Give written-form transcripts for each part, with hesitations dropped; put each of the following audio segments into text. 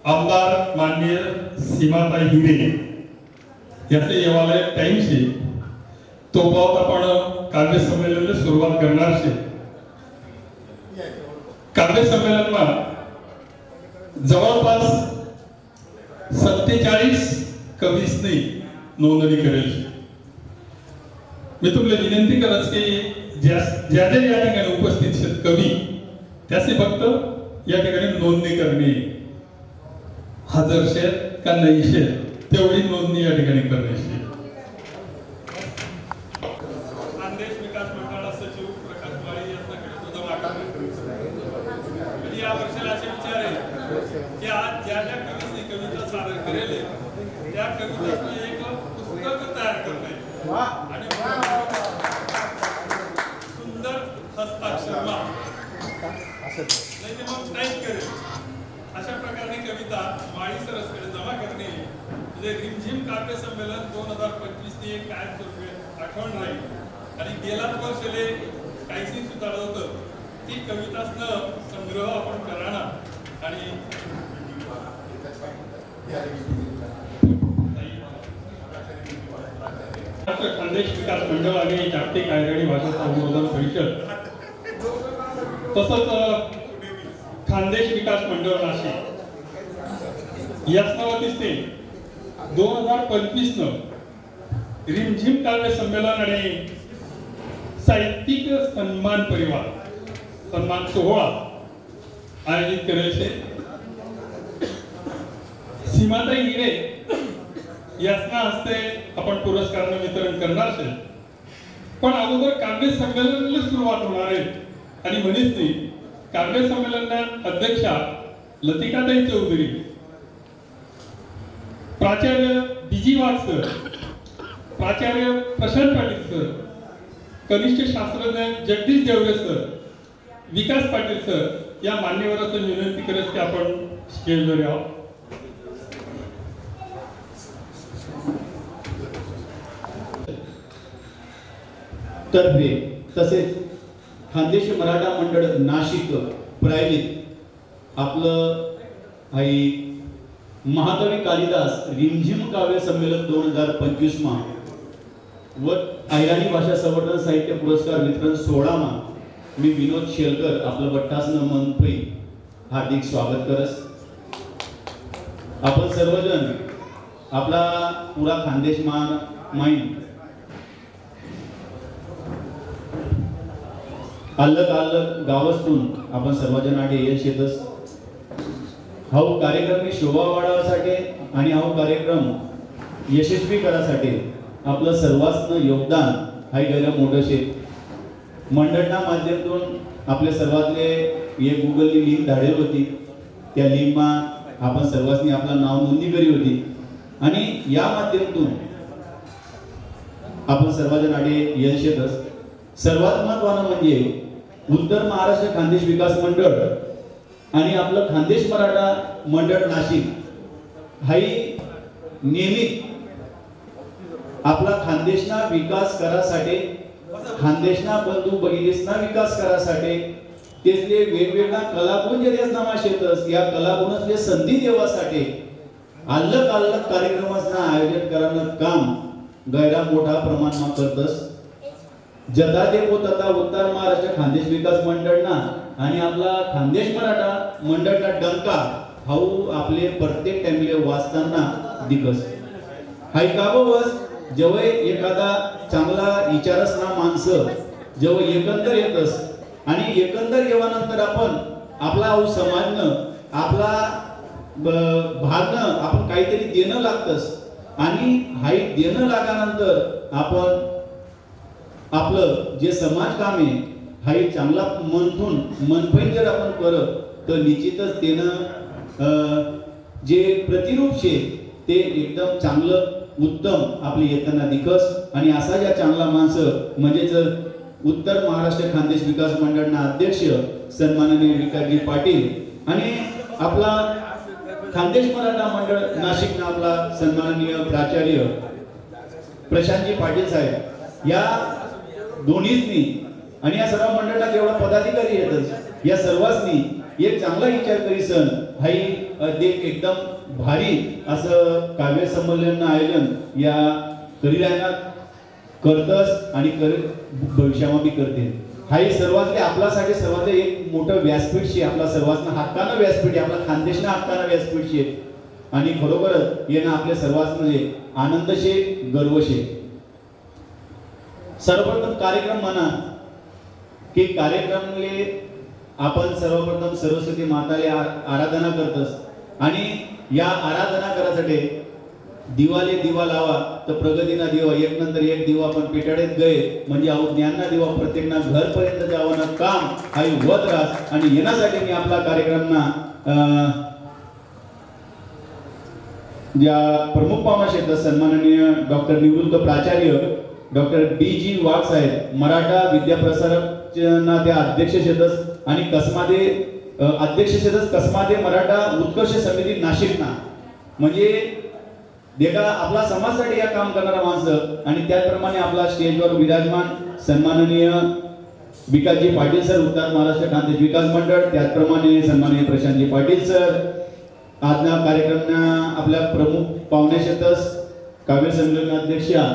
आमदार माननीय सीमाताई हिरे याचे येवाले टाइमशी तो पावत आपण काव्य संमेलनाची सुरुवात करणार छे। काव्य संमेलનમાં जवळपास 47 कवीसनी नोंदणी करेल छे। मी तुम्हाला विनंती करत की ज्या ज्या या ठिकाणी उपस्थित आहेत कवी त्याचे फक्त या ठिकाणी नोंदणी करणे हजारशे का नाहीशे तेवढी नोंदणी या ठिकाणी करण्याची। खानदेश विकास मंडळा सचिव प्रकाश वाळी यांच्याकडे तो जमा करणे या वर्षाला असे विचार आहे की आज ज्या ज्या कवींनी कविता सादर केलेले त्या कवितांचं एक पुस्तक तयार करणे आणि सुंदर हस्ताक्षर नाही मग टाईप करेल अशा प्रकारची कविता माळी सरसकडे जमा करणे म्हणजे रिमझिम काव्य संमेलन 2025 ची एक काय आठवण राहील आणि गेल्याच वर्षाले काहीशी सुधारलं होतं ती कवितासनं संग्रह आपण कराना आणि खानदेश विकास मंडळ आणि जागतिक आयरणी भाषा संवर्धन परिषद तसंच खानदेश विकास मंडळ नाशिक याच नावातीच 2025 रिमझिम काव्य संमेलन आणि साहित्यिक सन्मान परिवार सन्मान सोहळा आयोजित करायचे। सीमाताई हिरे यासना हस्ते आपण पुरस्कारांना वितरण करणार आहे पण अगोदर काव्य संमेलनाला सुरुवात होणार आहे आणि म्हणीच ती काव्य संमेलनाच्या अध्यक्षा लतिकाताई चौधरी प्राचार्य बीजी वाघ सर प्राचार्य प्रशांत पाटील सर कनिष्ठ शास्त्रज्ञ जगदीश देवरे सर विकास पाटील सर या मान्यवरांची विनंती करत की आपण स्टेजवर यावं। तर्फे तसेच खानदेश मराठा मंडळ नाशिक प्रायोजित आपलं आई महाकवी कालिदास रिमझिम काव्य संमेलन 2025 मा व अहिराणी भाषा संवर्धन साहित्य पुरस्कार वितरण सोहळा मा मी विनोद शेलकर आपलं बट्टासनं मनपरी हार्दिक स्वागत करस। आपण सर्वजण आपला पुरा खानदेश माईन अलग गावातून आपण सर्वजण आठे यश येतस हा कार्यक्रम शोभा वाढवण्यासाठी आणि हा कार्यक्रम यशस्वी करण्यासाठी आपलं सर्वांचं योगदान हाय गेलं मोठं शे। मंडळाच्या माध्यमातून आपल्या सर्वातले एक गुगलनी लिंक धाडली होती त्या लिंकमा आपण सर्वांनी आपला नाव नोंदणी करी होती आणि या माध्यमातून आपण सर्वजण आठे यश येतस। सर्वात महत्त्वाचं म्हणजे उत्तर महाराष्ट्र खानदेश विकास मंडळ आणि आपलं खानदेश मराठा मंडळ नाशिक हाई नेहमी आपला खानदेशना विकास करासाठी खानदेशना बंधू भगिनीसना विकास करासाठी तेचले वेगवेगळ्या कलागुण जे नामा शेतस या कलागुणातले संधी देवासाठी अलग कार्यक्रमांना आयोजन करण्याचं काम गैरा मोठा प्रमाणात करतस। जता देवो तथा उत्तर महाराष्ट्र खानदेश विकास मंडळना आणि आपला खानदेश मराठा मंडळचा डंका हाऊ आपले प्रत्येक टाइमले वाचताना दिकस। हाय काबवस जेव्हा एखादा चांगला विचारसना माणसं जेव्हा एकंदर येतस आणि एकंदर येवानंतर आपण आपला समाजनं आपला भागनं आपण काहीतरी देणं लागतस आणि हाई देणं लागानंतर आपण आपलं जे समाज काम आहे हाई चांगला मनपैन जर आपण करत तर निश्चितच तेनं जे प्रतिरूप शे ते एकदम चांगलं उत्तम आपली येताना दिकस आणि असा ज्या चांगला माणसं म्हणजेच उत्तर महाराष्ट्र खानदेश विकास मंडळना अध्यक्ष सन्माननीय विकासजी पाटील आणि आपला खानदेश मराठा मंडळ नाशिकना आपला सन्माननीय प्राचार्य प्रशांतजी पाटील साहेब या दोन्हींनी आणि या सर्व मंडळात जेवढा पदाधिकारी येतात या सर्वांनी एक चांगला विचार करीसन हाई एकदम भारी असं काव्य संमेलन आयोजन या करीरायना करतस आणि भविष्यामध्ये करते. हाई सर्वांचे आपल्यासाठी सर्वात एक मोठं व्यासपीठ शे, आपला सर्वांना हक्कानं व्यासपीठ आहे, आपला खानदेशना हक्कानं व्यासपीठ शे आणि खरोखरच येणं आपल्या सर्वांमध्ये आनंद शे, गर्व शे. सर्वप्रथम कार्यक्रम म्हणा की कार्यक्रमले आपण सर्वप्रथम सरस्वती माताले आराधना करतस आणि या आराधना करासाठी दिवाले दिवा लावा तर प्रगतीना दिवा एक नंतर एक दिवा आपण पेटाळत गए म्हणजे अहो ज्ञानना दिवा प्रत्येकना घरपर्यंत जावं काम हाई होत राहत. आणि येण्यासाठी मी आपला कार्यक्रमना ज्या प्रमुख पाहुणा क्षेत्र सन्माननीय डॉक्टर निवृत्त प्राचार्य डॉक्टर डी.जी. वाघ साहेब मराठा विद्याप्रसारकना त्या अध्यक्ष क्षेत्रस आणि कसमादे अध्यक्ष क्षेत्रस कसमादे मराठा उत्कर्ष समिती नाशिकना म्हणजे देखा आपला समाजासाठी या काम करणारा माणसं आणि त्याचप्रमाणे आपला स्टेजवर विराजमान सन्माननीय विकासजी पाटील सर उत्तर महाराष्ट्र खानदेश विकास मंडळ त्याचप्रमाणे सन्माननीय प्रशांतजी पाटील सर आजना कार्यक्रमना आपल्या प्रमुख पाहुणे क्षेत्रस काव्य संमेलन अध्यक्षा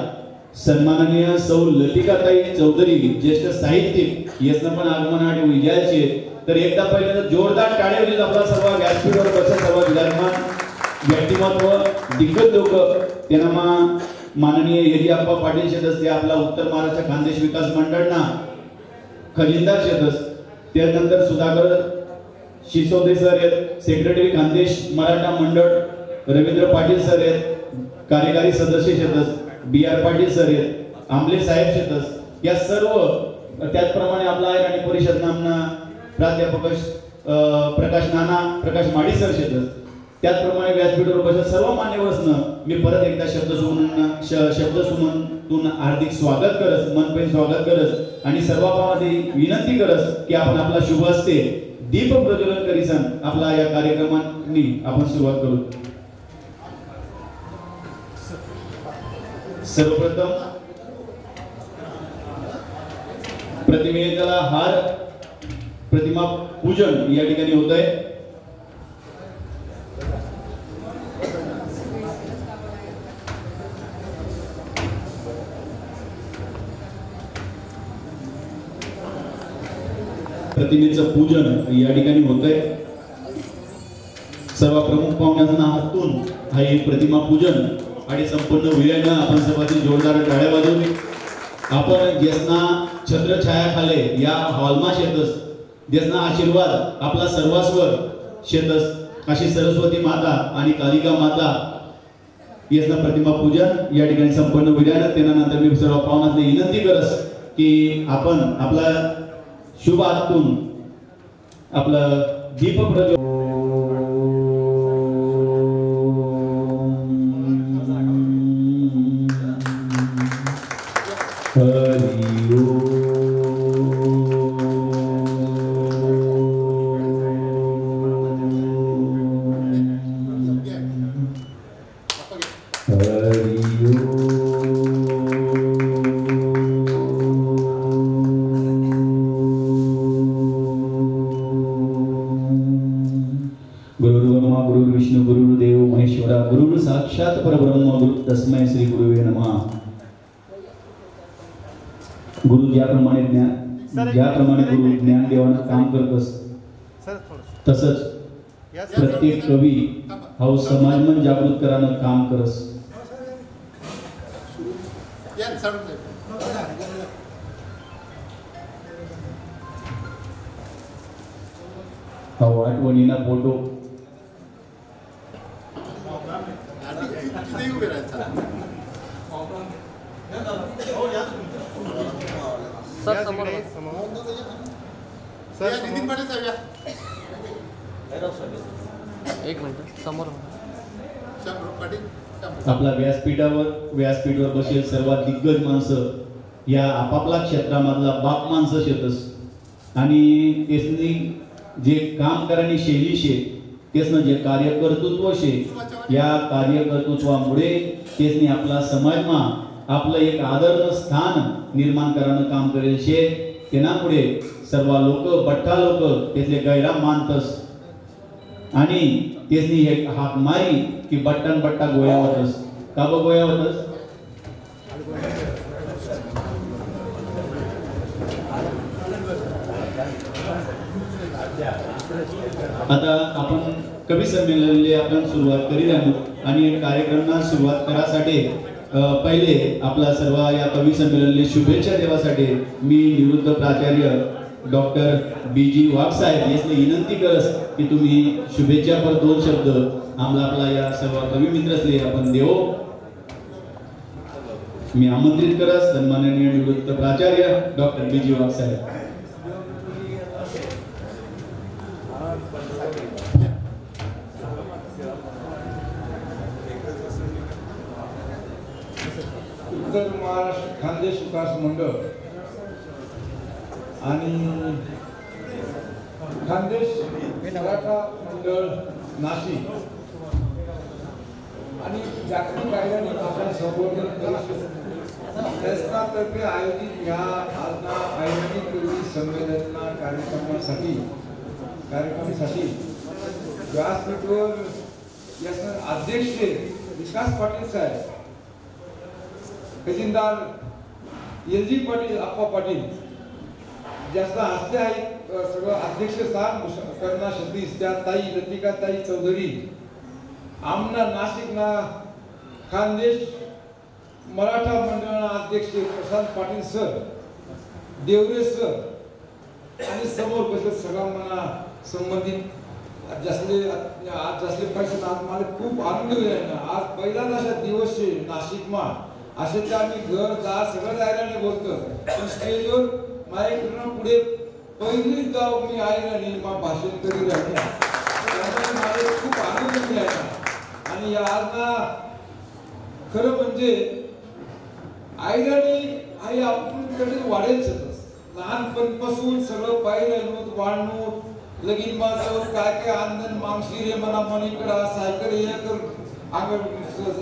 सन्माननीय सौ लतिकाताई चौधरी ज्येष्ठ साहित्यिक यसनं पण आगमन आणि विजयाचे तर एकदा पहिल्यांदा जोरदार टाळ्या होईल आपला सर्व व्यासपीठावर बसत सर्व विराजमान व्यक्तिमत्व दिग्गज लोक त्यांना माननीय येदियाप्पा पाटील सदस्य आपला उत्तर महाराष्ट्र खानदेश विकास मंडळना खजिनदार सदस्य त्यानंतर सुधाकर शिसोदे सर आहेत सेक्रेटरी खानदेश मराठा मंडळ रवींद्र पाटील सर आहेत कार्यकारी सदस्य सदस्य बी.आर. पाटील सर आहेत आंबले साहेब सदस्य या सर्व त्याचप्रमाणे आपला आणि परिषद नामना प्राध्यापक प्रकाश नाना प्रकाश माडी सर सदस्य त्याचप्रमाणे व्यासपीठावर बसत सर्व मान्यवरसनं मी परत एकदा शब्द सुमनतून हार्दिक स्वागत करत मनपैन स्वागत करत आणि सर्वांमध्ये विनंती करत की आपण आपला शुभ हस्ते दीप प्रज्वलन करीसन आपला या कार्यक्रमांनी आपण सुरुवात करू. सर्वप्रथम प्रतिमेला हार प्रतिमा पूजन या ठिकाणी होत आहे. प्रतिमेचं पूजन या ठिकाणी होत आहे. सर्व प्रमुख पाहुण्यांना हातून हा एक प्रतिमा पूजन आणि संपूर्ण विजयानं आपण सर्वांची जोरदार टाळ्या वाजवली. आपण ज्यांना छत्रछाया खाले या हॉलमा शेतस ज्यांना आशीर्वाद आपला सर्वास्वर शेतस अशी सरस्वती माता आणि कालिका माता यांना प्रतिमा पूजन या ठिकाणी संपूर्ण विजयानं त्यानंतर मी सर्व पाहुण्यांना विनंती करस की आपण आपला शुभ हातून आपलं दीप प्रज्वलन साक्षात परब्रह्म गुरु तस्मै श्री गुरुवे नमः. गुरु ज्याप्रमाणे गुरु ज्ञान देवानं काम करतस तसंच प्रत्येक कवी हा समाजमन जागृत करानं काम करस. हा आठवणीना फोटो सर समोर सर नितीन पाटील साहेब एक मिनिट समोर आपला व्यासपीठावर बसेल सर्वात दिग्गज माणसं या आपापल्या क्षेत्रामधला बाप माणसं शेतस आणि तेसनी जे काम करण्याची शैली शे तेसनं जे कार्यकर्तृत्व शे या कार्यकर्तृत्वामुळे तेसनी आपला समाजमा आपलं एक आदरनं स्थान निर्माण करण्याचं काम करेल शे. तेना पुढे सर्व लोक बठ्ठा लोक तेथले गैरा मानतस आणि तेसनी एक हाक मारी की बट्टन बट्टा गोया होतस का बं गोया होतस आता आपण कवी संमेलनाला आपण सुरुवात करीत आहोत आणि कार्यक्रमाला सुरुवात करासाठी पहिले आपला सर्व या कवी संमेलनाला शुभेच्छा देवासाठी मी निवृत्त प्राचार्य डॉक्टर बीजी वाघ साहेब यांनी विनंती करस की तुम्ही शुभेच्छा पर 2 शब्द आम्हाला आपला या सर्व कवी मित्रसले आपण देव मी आमंत्रित करस सन्माननीय निवृत्त प्राचार्य डॉक्टर बीजी वाघ साहेब उत्तर महाराष्ट्र खानदेश विकास मंडळ आणि खानदेश मराठा मंडळ नाशिक आणि जागतिक आयोजन भाषा संवर्धन संस्थातर्फे आयोजित या आजना आयोजित कवी संमेलना कार्यक्रमासाठी व्यासपीठावर याचे अध्यक्ष विकास पाटील साहेब खजिनदार एलजी पाटील अप्पा पाटील जास्त हस्ते आहेत सगळं अध्यक्ष स्थान करना सतीश त्या ताई लतिका ताई चौधरी आमना नाशिकना खानदेश मराठा मंडळाना अध्यक्ष प्रशांत पाटील सर देवरे सर आणि समोर बसले सगळ्यांना संबंधित जसले पैसे आज मला खूप आनंद झाला आज पहिलाच अशा दिवस नाशिकमा असे ते आम्ही घर दार सगळं जायला बोलतो पण स्टेजवर माझ्याकडून पुढे पहिलीच गाव मी आयराणी भाषण करी राहिले त्यामुळे मला खूप आनंद मिळाला आणि या आज ना खरं म्हणजे आयराणी आई आपल्याकडे वाढेल लहानपणपासून सगळं पाहिलं वाढणूक लगीन माझं काय काय आंदन मामशिरे म्हणा मणीकडा सायकल हे कर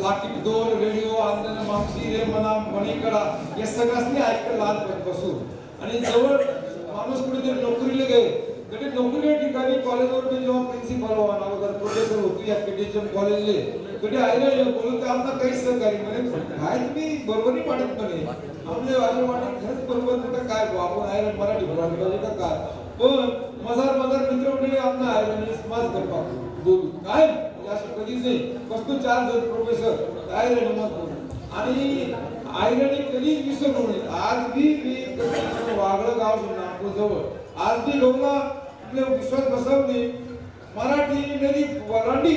लाकीट दोन रेडिओ आंदन मामशिरे म्हणा मणीकडा हे सगळ्यांनी ऐकलं लहानपणपासून आणि जवळ माणूस कुठेतरी नोकरीला गेले तरी नोकरी ठिकाणी कॉलेजवर मी जेव्हा प्रिन्सिपल व्हावा अगोदर प्रोफेसर होती या केटीएम कॉलेजले कधी आईला बोलत आमचा काही सहकारी म्हणजे काय तुम्ही बरोबरी वाटत म्हणे आमले असे वाटत खरंच बरोबर नका काय आपण आयला मराठी बोलायला पाहिजे का काय पण मजार मित्र मंडळी आमना आयला समाज करपा बोलू काय असं कधीच नाही वस्तू 4 जण प्रोफेसर आयला मत आणि आयराणी कधीच विसरू नये आज भी वागळ गाव नागपूर जवळ आज भी लोकांना आपले विश्वास बसवणे मराठी नदी वरांडी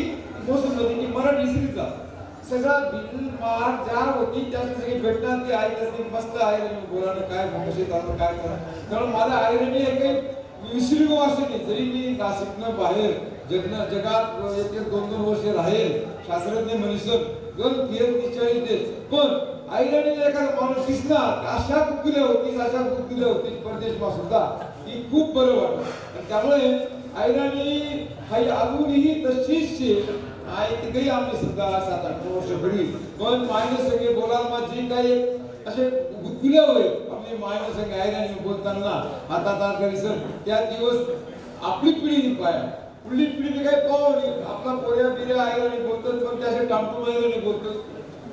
मोसम नदी की मराठी श्रीचा सगळा बिल मार ज्या होती त्या सगळी भेटणार ती आयराणी मस्त आयराणी बोलायला काय भाषेत काय करा कारण मला आयराणी एक विसरू असे नाही जरी मी नाशिकनं बाहेर जगात एक 2-2 वर्ष राहील शास्त्रज्ञ मनीषर गल 43 देश पण आईराणी एखादा माणूस दिसणार अशा कुकुल्या होती परदेशमा सुद्धा ही खूप बरं वाटतं त्यामुळे आईराणी हाई अजूनही तशीच आहे ती आम्ही सुद्धा 7-8 वर्ष घडी पण मायने सगळे बोलायला जे काही असे गुदगुल्या होईल आपली मायने सगळे आईराणी बोलताना हातात करी सर त्या दिवस आपली पिढी पाया पुढली पिढी काय पाहून आपला पोऱ्या बिऱ्या आईराणी बोलतात पण त्याचे टामटूम आईराणी बोलतात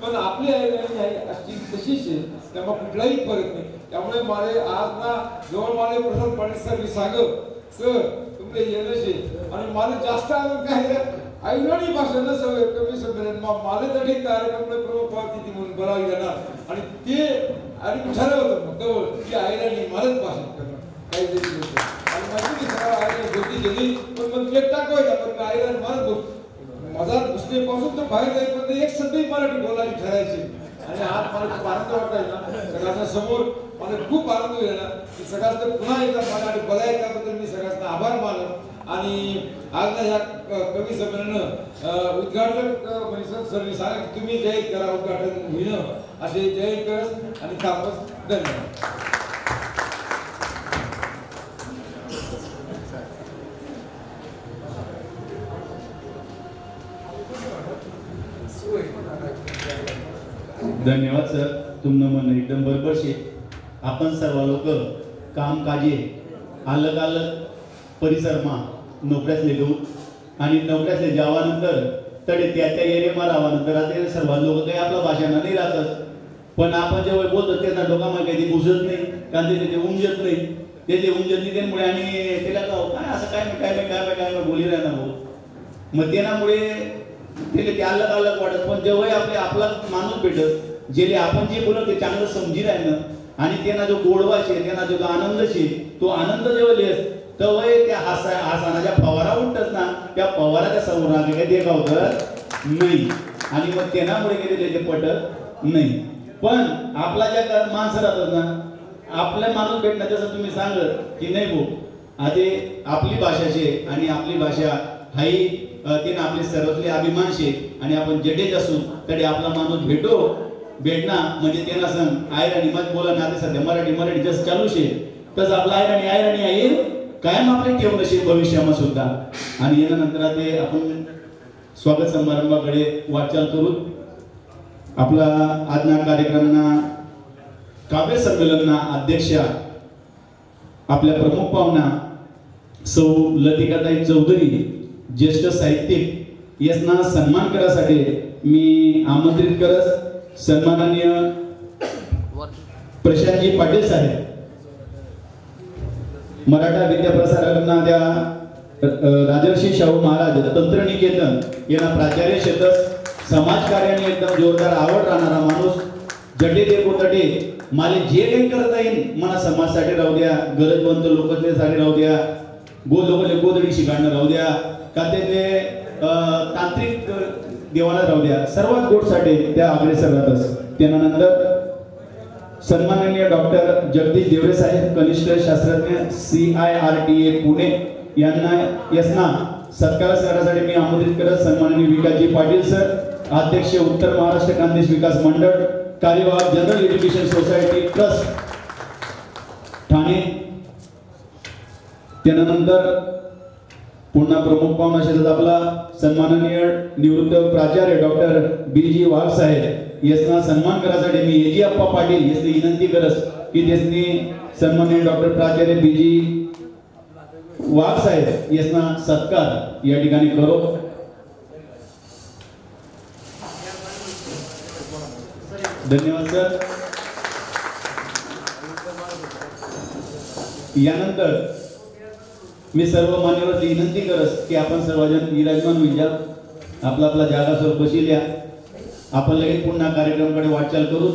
पण आपली आईराणी आहे अशी तशीच आहे त्यामुळे कुठलाही फरक नाही त्यामुळे मला आज ना जवळ मला प्रसाद पाटील सर मी सांगत सर तुमचे येणंशे आणि मला जास्त आनंद काय आईराणी भाषेनं सवय कमी संमेलन मला तरी कार्यक्रम प्रमुख पावती म्हणून बोलावी जाणार आणि ते आणि ठरवलं मग जवळ की आईराणी मलाच भाषण करणार काही तरी आणि माझी सगळं आईराणी गोष्टी गेली पण मग एक टाकवायचा पण आईराणी मलाच बोल माझा दुसरीपासून तर बाहेर जाईपर्यंत एक शब्दही मराठी बोलायची ठरायची आणि आज मला खूप आनंद वाटतोय ना सगळ्यांना समोर मला खूप आनंद होईल की सगळ्यांना पुन्हा एकदा मला आणि बोलायला त्याबद्दल मी सगळ्यांना आभार मानतो आणि आज ना या कवी संमेलन उद्घाटक मनीषर सरनी सांगा की तुम्ही जय करा उद्घाटन होईन असे जय करस आणि थांबस धन्यवाद धन्यवाद सर तुमनं मन एकदम बरोबर शे आपण सर्व लोक कामकाजे अलग अलग परिसरमा नोकऱ्यातले लोक आणि नोकऱ्यातले जेव्हानंतर तडे त्या एरिया मारावानंतर आता सर्व लोक काही आपल्या भाषांना नाही राहतात, पण आपण जेव्हा बोलतो त्यांना डोकामध्ये काही बुजत नाही, कारण ते उमजत नाही, ते उमजत नाही त्यामुळे आणि त्याला काय असं काय बोली राहणार भाऊ, मग त्यामुळे ते अलग अलग वाटत. पण जेव्हा आपला माणूस भेटत जे आपण जे बोलत ते चांगलं समजी राहिलं आणि त्यांना जो गोडवा शे, त्यांना जो आनंद शे, तो आनंद जेव्हा लिहिस तेव्हा त्या हासानाच्या फवारा उठतात ना, त्या फवाराच्या समोर काही देखावत नाही आणि मग त्यामुळे गेले ते पटत नाही. पण आपला ज्या माणसं राहतात ना, आपल्या माणूस भेटणं जसं तुम्ही सांगत की नाही भाऊ आधी आपली भाषा शे आणि आपली भाषा हाही तिने आपले सर्वातले अभिमान शे आणि आपण जडेज असू तरी आपला माणूस भेटना म्हणजे त्यांना सांग आयराणी मत बोला ना, ते सध्या मराठी जसं चालू शे तसं आपला आयराणी आहे कायम आपले ठेवून शे भविष्यामध्ये सुद्धा. आणि यानंतर ते आपण स्वागत समारंभाकडे वाटचाल करू. आपला आजना कार्यक्रमना काव्य संमेलनना अध्यक्षा आपल्या प्रमुख पाहुणा सौ लतिकाताई चौधरी ज्येष्ठ साहित्यिक यांना सन्मान करासाठी मी आमंत्रित करत. सन्माननीय प्रशांतजी पाटील साहेब मराठा विद्याप्रसारकांना त्या राजर्षी शाहू महाराज तंत्रनिकेतन यांना प्राचार्य क्षेत्रात समाजकार्याने एकदम जोरदार आवड राहणारा माणूस, जडे ते कोटडे मला जे काही करता येईल मला समाजासाठी राहू द्या, गरजवंत लोकांसाठी राहू द्या, लोकांना गोदडी शिकायला राहू द्या, का ते तांत्रिक देवाला राहू द्या, सर्वात गोडसाठी त्या अग्रेसर राहतात. त्यानंतर सन्माननीय डॉक्टर जगदीश देवरे साहेब कनिष्ठ शास्त्रज्ञ CIRTA पुणे यांना सत्कार करण्यासाठी मी आमंत्रित करत. सन्माननीय विकासजी पाटील सर अध्यक्ष उत्तर महाराष्ट्र खानदेश विकास मंडळ, कार्यवाहक general education society trust Thane. त्यानंतर पुन्हा प्रमुख पाहुणा शेतात आपला सन्माननीय निवृत्त प्राचार्य डॉक्टर BG वाघ साहेब यांना सन्मान करासाठी मी AG अप्पा पाटील यांनी विनंती करत की त्यांनी सन्माननीय डॉक्टर प्राचार्य BG वाघ साहेब यांना सत्कार या ठिकाणी करो. धन्यवाद सर. यानंतर मी सर्व मान्यवरांची विनंती करत की आपण सर्वजण विराजमान होईल, आपला जागासोर बसिल्या, आपण लगेच पुन्हा कार्यक्रमाकडे वाटचाल करू.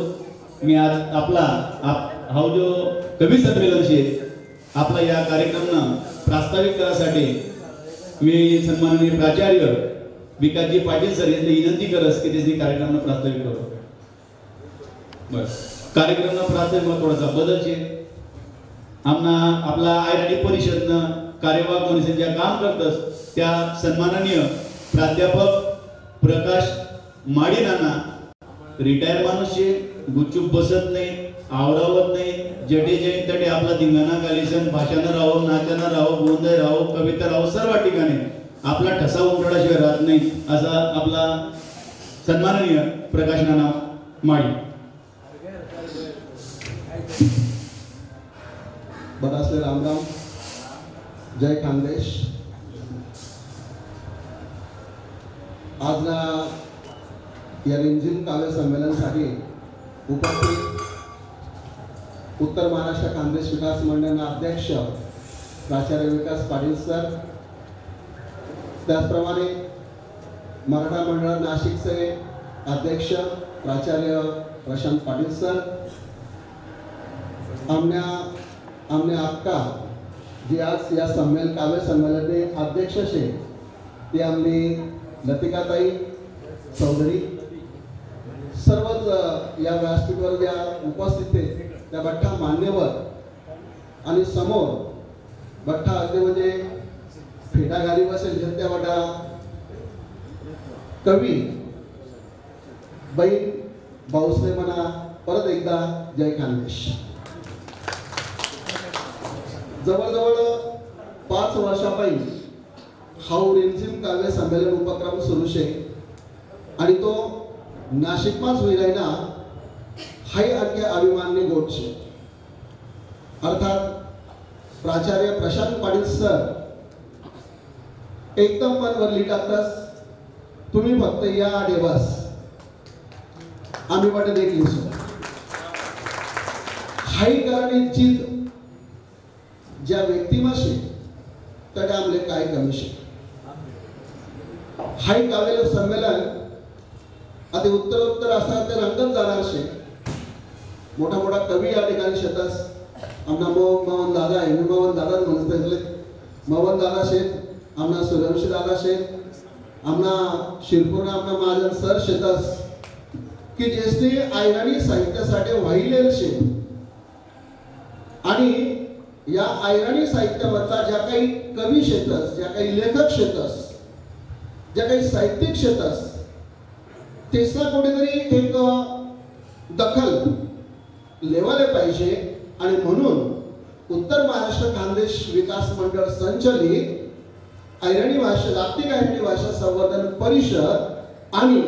मी आज आपला हा जो कवी संमेलन शे आपला या कार्यक्रमना प्रास्ताविक करासाठी मी सन्माननीय प्राचार्य विकासजी पाटील सर यांनी विनंती करत की त्यांनी कार्यक्रमना प्रास्ताविक करू. बस कार्यक्रमना प्रास्ताविक थोडासा बदल शे. आमना आपला आयराणी परिषदनं कार्यवाहक म्हणून ज्या काम करतात त्या सन्माननीय प्राध्यापक प्रकाश माडीनाना रिटायर माणूस गुपचूप बसत नाही, आवरावत नाही, जडे जैन तडे आपला धिंगाणा गालिसन भाषानं राहो, नाचानं राहो, गोंधळ राहो, कविता राहो, सर्व ठिकाणी आपला ठसा उमटल्याशिवाय राहत नाही असा आपला सन्माननीय प्रकाश नाना माडी. बरासले रामराम, जय खानदेश. आज या रिमझिम काव्य संमेलनासाठी उपस्थित उत्तर महाराष्ट्र खानदेश विकास मंडळाचे अध्यक्ष प्राचार्य विकास पाटील सर, त्याचप्रमाणे मराठा मंडळ नाशिकचे अध्यक्ष प्राचार्य प्रशांत पाटील सर, आमने अक्का जे आज या काव्य संमेलनाचे अध्यक्ष शे ते आमने लतिकाताई चौधरी, सर्वच या व्यासपीठावर ज्या उपस्थित आहेत त्या बठ्ठा मान्यवर आणि समोर बठ्ठा अगदी म्हणजे फेटागाडी बसेल त्या बठ्ठा कवी बाई भाऊसने म्हणा परत एकदा जय खानदेश. जवळजवळ 5 वर्षापायी हा रिमझिम काव्य संमेलन उपक्रम सुरू शे आणि तो नाशिकमाच होईना हाय आणखी अभिमानने गोट शे. अर्थात प्राचार्य प्रशांत पाटील सर एकदम मन वरली टाकतास तुम्ही फक्त या आडे बस आम्ही वाटे देखील हाई कारण जीत ज्या व्यक्तिमाशी तडे आमले काय कमी हाई काव्य संमेलन आता उत्तरोत्तर असा ते रंगत जाणार शे मोठा मोठा कवी या ठिकाणी शेतास आमना मोहन दादा आहे मोहन दादा म्हणते मोहन दादा शेत आमना सूर्यवंशी दादा शेत आमना शिरपूरना आमना महाजन सर शेतास की जेसने आयराणी साहित्यासाठी वाहिलेल शे आणि या आयराणी साहित्यामधला ज्या काही कवी शेतस ज्या काही लेखक शेतस ज्या काही साहित्यिक शेतस तेसा कुठेतरी एक दखल लेवाले पाहिजे आणि म्हणून उत्तर महाराष्ट्र खानदेश विकास मंडळ संचलित आयराणी भाषा जागतिक आयराणी भाषा संवर्धन परिषद आणि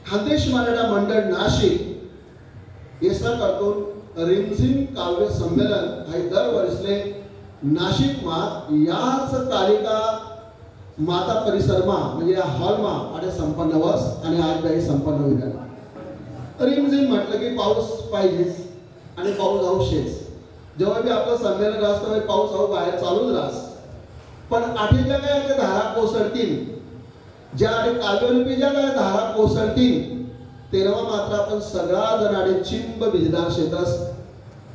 खानदेश मराठा मंडळ नाशिक येसा करतून रिमझिम काव्य संमेलन हे दरवर्षी नाशिक मा याच तालिका माता परिसर मा म्हणजे या हॉल मा आडे संपन्न वस आणि आज काही संपन्न होईल रिमझिम म्हटलं की पाऊस पाहिजेच आणि पाऊस आवश्यच जेव्हा बी आपलं संमेलन असतं पाऊस हा बाहेर चालूच राहस पण आठीच्या काय ते धारा कोसळतील ज्या आडे काव्यरूपी ज्या काय धारा कोसळतील तेव्हा मात्र आपण सगळा जण आडे चिंब भिजदार क्षेत्रास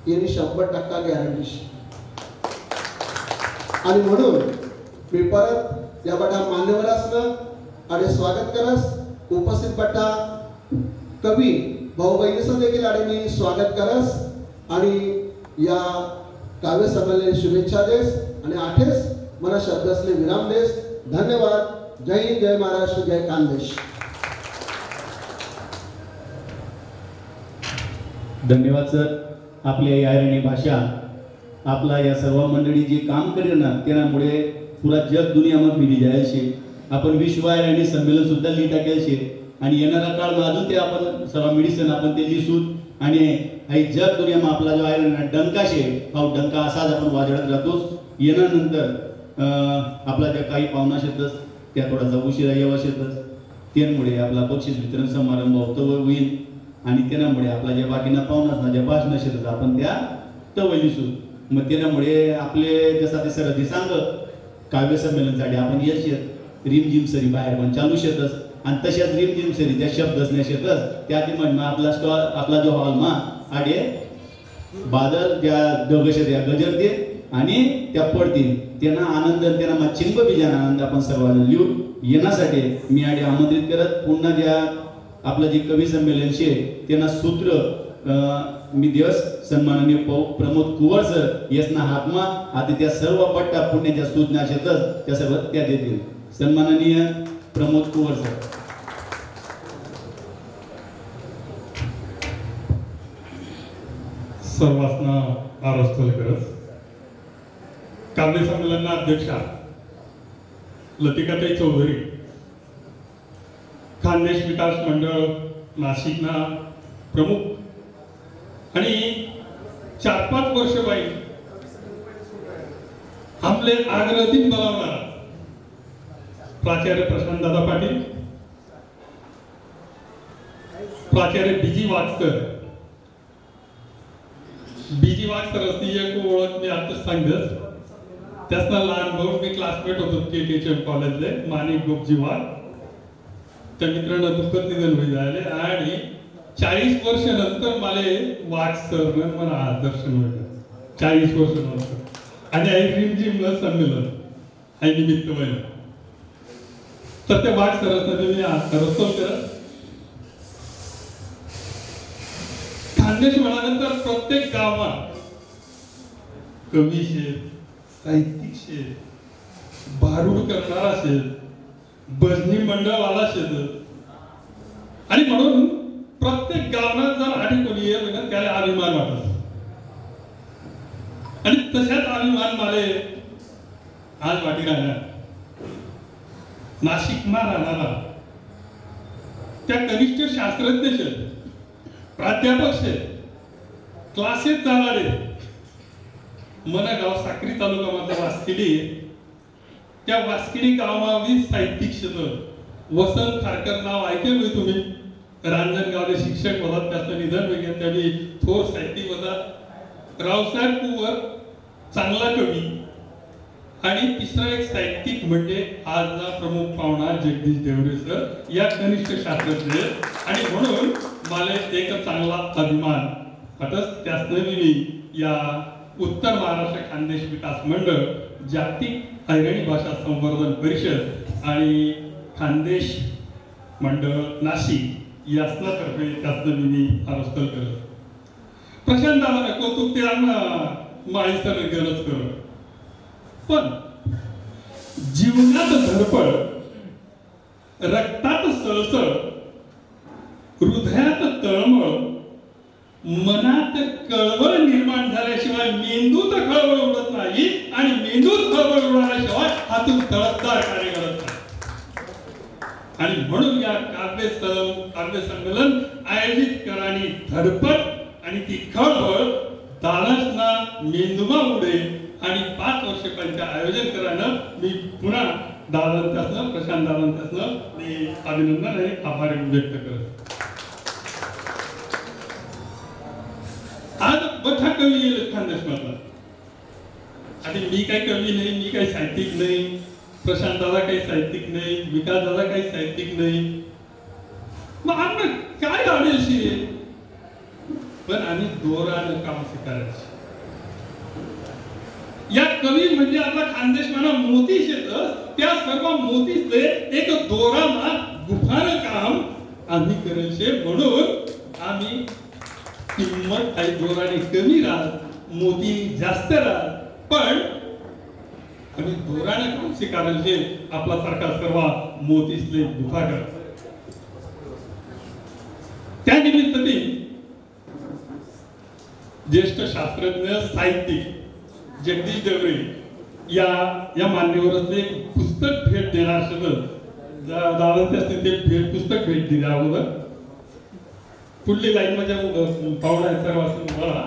यांनी 100% गॅरंटी आणि म्हणून मी परत या बटा मान्यवरासनं आडे स्वागत करस उपस्थित बटा कवी भाऊ बहिणीचं देखील आडे मी स्वागत करस आणि या काव्य संमेलनाला शुभेच्छा देस आणि आठेस मला शब्दासले विराम देस धन्यवाद जय हिंद जय महाराष्ट्र जय खानदेश धन्यवाद सर आपली आयराणी भाषा आपला या सर्व मंडळी जे काम करेल ना त्यामुळे पुरा जग दुनियामध्ये मिली जाईल शे आपण विश्व आयराणी संमेलन सुद्धा लिहिता टाकेल शे आणि येणारा काळ अजून ते आपण सर्व मेडिसिन आपण ते लिसून आणि हे जग दुनियाમાં आपला जो आयराणी डंका शे हा डंका असाच आपण वाजवत राहतोच येण्यानंतर आपला ज्या काही पाहुणा शेतस त्या थोडासा उशिरा येवा शेतस त्यामुळे आपला बक्षीस वितरण समारंभ होईल आणि त्यामुळे आपला ज्या बाकीना पाहुणास ना ज्या भाषण शेतस आपण त्या तवय लिसू मग त्यामुळे आपले जसा ते सरती सांग काव्य संमेलनासाठी आपण येत रिमझिम सरी बाहेर पण चालू शेतस आणि तशाच रिमझिम सरी त्या शब्द असण्या शेतस त्या म्हणून आपला स्टॉल आपला जो हॉल मा आडे बादल त्या दगशे त्या गजरते आणि त्या पडतील त्यांना आनंद त्यांना मग चिंब बीजाना आनंद आपण सर्वांना लिहू येण्यासाठी मी आडे आमंत्रित करत पुन्हा ज्या आपलं जे कवी संमेलन शे त्यांना सूत्र मी दिवस सन्माननीय प्रमोद कुवर सर यसना हातमा आता त्या सर्व पट्टा पुण्याच्या सूचना शेतच त्या सर्व त्या देतील सन्माननीय प्रमोद कुवर सर सर्वांना आरस्थल करत काव्य संमेलनना अध्यक्षा लतिकाताई चौधरी खानदेश विकास मंडळ नाशिकना प्रमुख आणि 4-5 वर्ष बाई आपले आग्रहीन बोलावणार प्राचार्य प्रशांत दादा पाटील प्राचार्य बीजी वागकर असती एक ओळख मी आता सांगत त्यासना लहान भाऊ मी क्लासमेट होतो KTHM कॉलेजले माणिक गोपजी वाघ त्या मित्रांना दुःखद निधन होई झाले आणि 40 वर्ष नंतर मला वाघ सर मला दर्शन होईल 40 वर्ष नंतर आणि आई रिमझिमला संमेलन आई निमित्त व्हायला तर त्या वाघ सरांना मी रस्तव करत खानदेश म्हणाल्यानंतर प्रत्येक गावात कवी शेत साहित्यिक शेत भारूड करणारा शेत भजनी मंडळवाला शेत आणि म्हणून प्रत्येक गावात जर आधी कोणी येईल ना त्याला अभिमान वाटत आणि तशाच अभिमान माले आज वाटी राहणार नाशिकमा राहणारा त्या कनिष्ठ शास्त्रज्ञ शेत प्राध्यापक शेत क्लासेस जाणारे मनगाव साक्री तालुक्यामधल्या वासकिडी, त्या वासकिडी गावामध्ये साहित्यिक क्षेत्र वसंत खारकर नाव ऐकलं तुम्ही. रांजणगावले शिक्षक होतात, त्याचं निधन वगैरे त्यावेळी थोर साहित्यिक होतात. रावसाहेब कुंवर चांगला कवी. आणि तिसरा एक साहित्यिक म्हणजे आजचा प्रमुख पाहुणा जगदीश देवरे सर, या कनिष्ठ शास्त्रज्ञ. आणि म्हणून मला एक चांगला अभिमान वाटत. त्याचनं मी या उत्तर महाराष्ट्र खानदेश विकास मंडळ, जागतिक अहिराणी भाषा संवर्धन परिषद आणि खानदेश मंडळ नाशिक यासनातर्फे त्याचनं मी आरोस्तल करत. प्रशांत दादा कौतुक ते माळीसर गरज करत. पण जीवनात धडपड, रक्तात सळसळ, हृदयात तळमळ, मनात कळवळ निर्माण झाल्याशिवाय मेंदूत कळवळ उडत नाही आणि मेंदूत कळवळ उडवल्याशिवाय हातून तळपदार कार्य करत नाही. आणि म्हणून या काव्य संमेलन आयोजित करानी धडपड आणि ती कळवळ दालसना मेंदुमा उडे आणि 5 वर्षापर्यंत आयोजन करायनं मी पुन्हा दादांच्यासनं, प्रशांत दादांच्यासनं मी अभिनंदन आणि आभार व्यक्त करतो. आज मोठा कवी येईल खानदेशमधला. आणि मी काही कवी नाही, मी काही साहित्यिक नाही, प्रशांत दादा काही साहित्यिक नाही, विकास दादा काही साहित्यिक नाही. मग आम्ही काय आडेलशी, पण आम्ही दोरानं काम स्वीकारायचे. या कवी म्हणजे आपला खानदेश म्हणा मोती शेतस, त्या सर्व मोतीचे एक दोरामा गुफानं काम आम्ही करेलशे. म्हणून आम्ही किंमत काही दोराने कमी राहत, मोती जास्त राहत, पण आम्ही दोराने काम स्वीकारायचे. आपला सारखा सर्व मोतीसले गुफा करत. त्या निमित्ताने ज्येष्ठ शास्त्रज्ञ साहित्यिक जगदीश देवरे या मान्यवरांचे एक पुस्तक भेट देणार शब्द दादा ते पुस्तक भेट दिले. अगोदर पुढली लाईन माझ्या पाहुणा सर्वांसून मला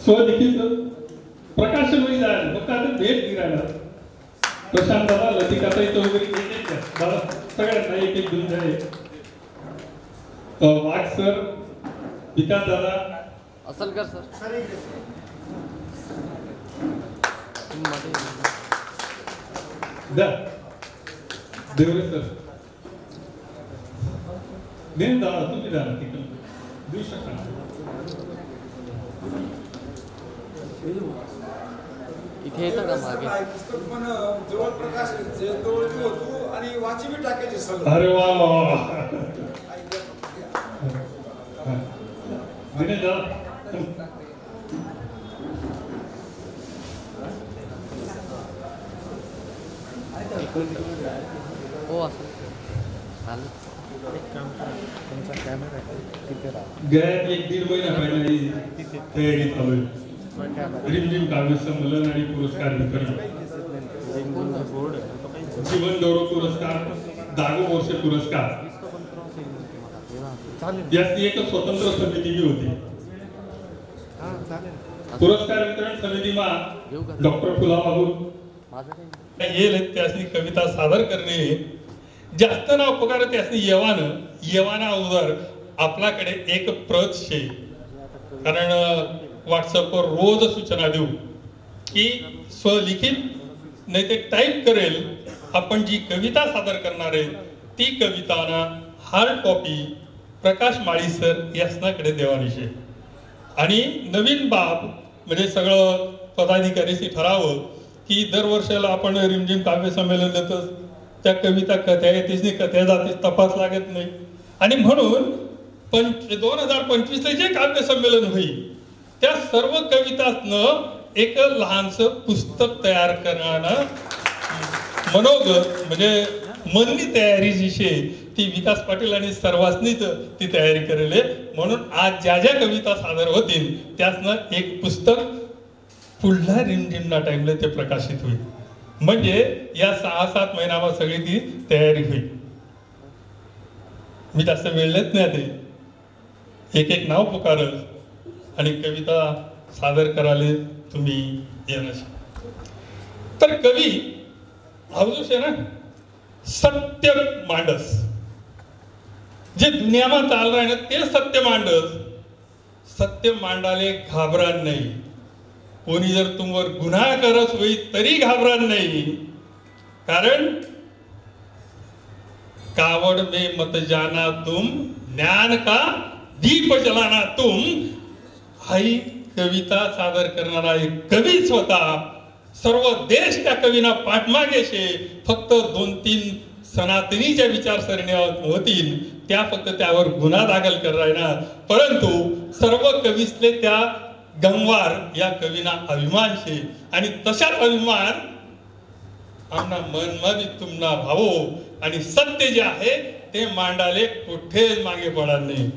स्वलिखित प्रकाशन होई जायला फक्त आता भेट दिरायला. प्रशांत दादा, लतिकाताई चौधरी दादा सगळ्यांना एक एक घेऊन जाईल. वाघ सर, विकास दादा, असलकर सर, देवरे सर, देव दादा तुम्ही द्या तिकडे देऊ शकता. इथे येतं का मागे पुस्तक पण जवळ प्रकाश जवळ होतो आणि वाची बी टाकायची सगळं. अरे वा वा वा. दिनेश दादा हो असं चालेल. गया 1-1.5 महिना पहिला तयारी चालू आहे. रिमझिम काव्य संमेलन आणि पुरस्कार वितरण, जीवन गौरव पुरस्कार, दागो वर्ष पुरस्कार, याची एक स्वतंत्र समिती बी होती. पुरस्कार वितरण समितीमा डॉक्टर फुला बाबू येईल त्यासनी कविता सादर करणे. जास्त नाव पगार त्यासनी येवाना अगोदर आपल्याकडे एक प्रत शे. कारण व्हॉट्सअपवर रोज सूचना देऊ की स्वलिखित नाही ते टाईप करेल आपण जी कविता सादर करणार आहे ती कविताना हार्ड कॉपी प्रकाश माळी सर यासनाकडे देवानिशे. आणि नवीन बाब म्हणजे सगळं पदाधिकारीशी ठरावं की दरवर्षाला आपण रिमझिम काव्य संमेलन देतो, त्या कविता कथ्या येतीस कथ्या जातीस तपास लागत नाही. आणि म्हणून 2025 जे काव्य संमेलन होईल त्या सर्व कवितातनं एक लहानसं पुस्तक तयार करण्यानं मनोगत म्हणजे मननी तयारी जी शे ती विकास पाटील आणि सर्वांनीच ती तयारी करेल. म्हणून आज ज्या ज्या कविता सादर होतील त्यातनं एक पुस्तक पुढल्या रिमझिमना टाइमला ते प्रकाशित होईल. म्हणजे या 6-7 महिन्यावर सगळी ती तयारी होईल. मी जास्त वेळ देत नाही, ते एक एक नाव पुकारल आणि कविता सादर कराले तुम्ही येणं. तर कवी अवजूश आहे ना, सत्य मांडस, जे दुनियाમાં चाल रहा है ते सत्य मांडस. सत्य मांडाले घाबरान नाही. कोणी जर तुमवर गुन्हा करत होई तरी घाबरान नाही. कारण कावड में मत जाना तुम, ज्ञान का दीप जलाना तुम. ही कविता सादर करणारा एक कवी स्वतः, सर्व देश त्या कवीना पाठमागे शे. फक्त 2-3 सनातनीच्या विचारसरणी होतील त्या फक्त त्यावर गुन्हा दाखल करायना. परंतु सर्व कवीसले त्या गंगवार या कवीना अभिमान शे. आणि तशाच अभिमान आमना मनमध्ये तुमना भावो. आणि सत्य जे आहे ते मांडाले कुठेच मागे पडणार नाही.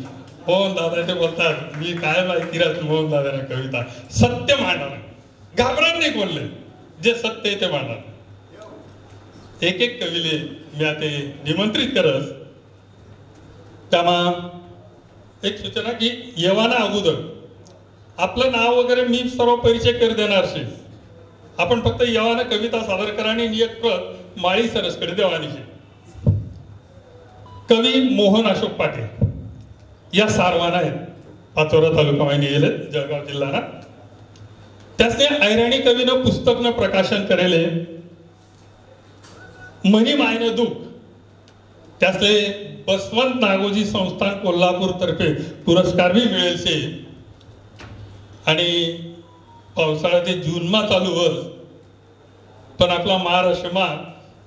मोहन दादा ते बोलतात, मी काय माहिती राहतो मोहन दादा कविता, सत्य मांडणार, घाबरणार नाही कोणले, जे सत्य आहे ते मांडणार. एक एक कवीले मी आता निमंत्रित करस. त्यामा एक सूचना की येवाना अगोदर आपलं नाव वगैरे मी सर्व परिचय कर देणार शे. आपण फक्त येवाना कविता सादर करा आणि एक प्रत माळी सरसकडे देवानी शे. कवी मोहन अशोक पाटील या सारवाना आहेत, पाचोरा तालुका माहिती गेले, जळगाव जिल्हा. त्यासने ऐराणी कवीनं पुस्तकनं प्रकाशन करेले मनी मायनं दुःख. त्यासले बसवंत नागोजी संस्थान कोल्हापूर तर्फे पुरस्कार भी मिळेल शे. आणि पावसाळा ते जूनमा चालू होस, पण आपला महाराष्ट्रमा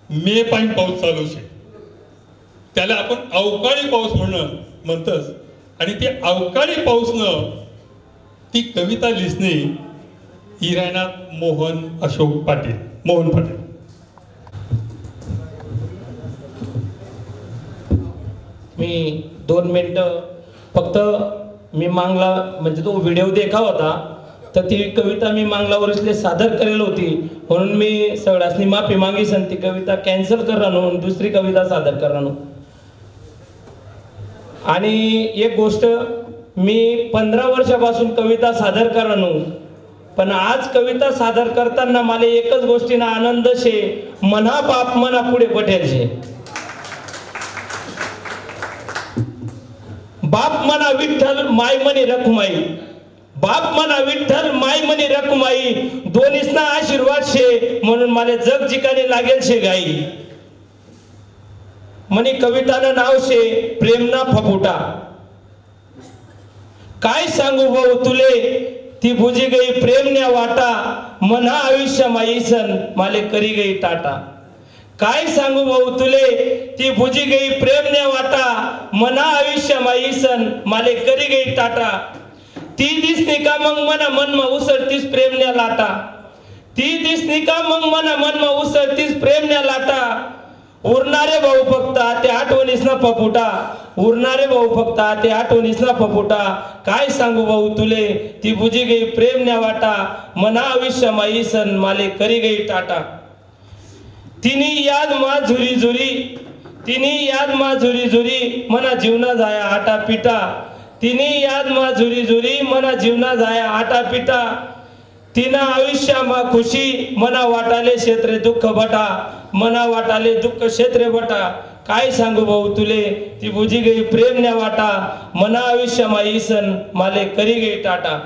मे पासून पाऊस चालू शे. त्याला आपण अवकाळी पाऊस म्हणतस. आणि ते अवकाळी पाऊसनं ती कविता लिहिणे इराणात मोहन अशोक पाटील, मोहन पाटील. मी 2 मिनिटं फक्त मी मांगला म्हणजे तो व्हिडिओ देखा होता, तर ती कविता मी मांगलावरच सादर करेल होती, म्हणून मी सगळ्यांनी माफी मागीस आणि ती कविता कॅन्सल करा, दुसरी कविता सादर करा. आणि एक गोष्ट, मी 15 वर्षापासून कविता सादर करा, पण आज कविता सादर करताना मला एकच गोष्टीना आनंद शे, मना बाप मना पुढे पटेल शे. बाप मना विठ्ठल, माय मनी रखुमाई. बाप मना विठ्ठल, माय मनी रखुमाई, दोन्हीसना आशीर्वाद शे, म्हणून मला जग जिकाने लागेल शे गाई. मनी कवितानं नाव शे प्रेमना फपुटा. काय सांगू भाऊ तुले, ती बुजी गई प्रेमन्या वाटा, मना आयुष्य माईसन माले करी गई टाटा. काय सांगू भाऊ तुले, ती बुजी गई प्रेमन्या वाटा, मना आयुष्य माईसन माले करी गई टाटा. ती दिसनी का मग मना मनमा उसळतीस प्रेमन्या लाटा. ती दिसनी का मग मना मनमा उसळतीस प्रेमन्या लाटा. उरणारे भाऊ फक्त ते आठवणीसना पपुटा. उरणारे भाऊ फक्त ते आठवणीसना पपुटा. काय सांगू भाऊ तुले, ती बुजी गई प्रेमन्या वाटा, मना आयुष्य माईसन माले करी गई टाटा. तिनी याद मा झुरी झुरी, तिनी याद मा झुरी झुरी, मना जीवना जाया आटा पिटा. तिनी याद मा झुरी झुरी, मना जीवना जाया आटा पिटा. तिना आयुष्यामा खुशी, मना वाटाले क्षेत्रे दुःख बटा. मना वाटाले दुःख क्षेत्रे बटा. काय सांगू भाऊ तुले, ती बुजी गई प्रेमन्या वाटा, मना आयुष्यामा ईसन माले करी गई टाटा.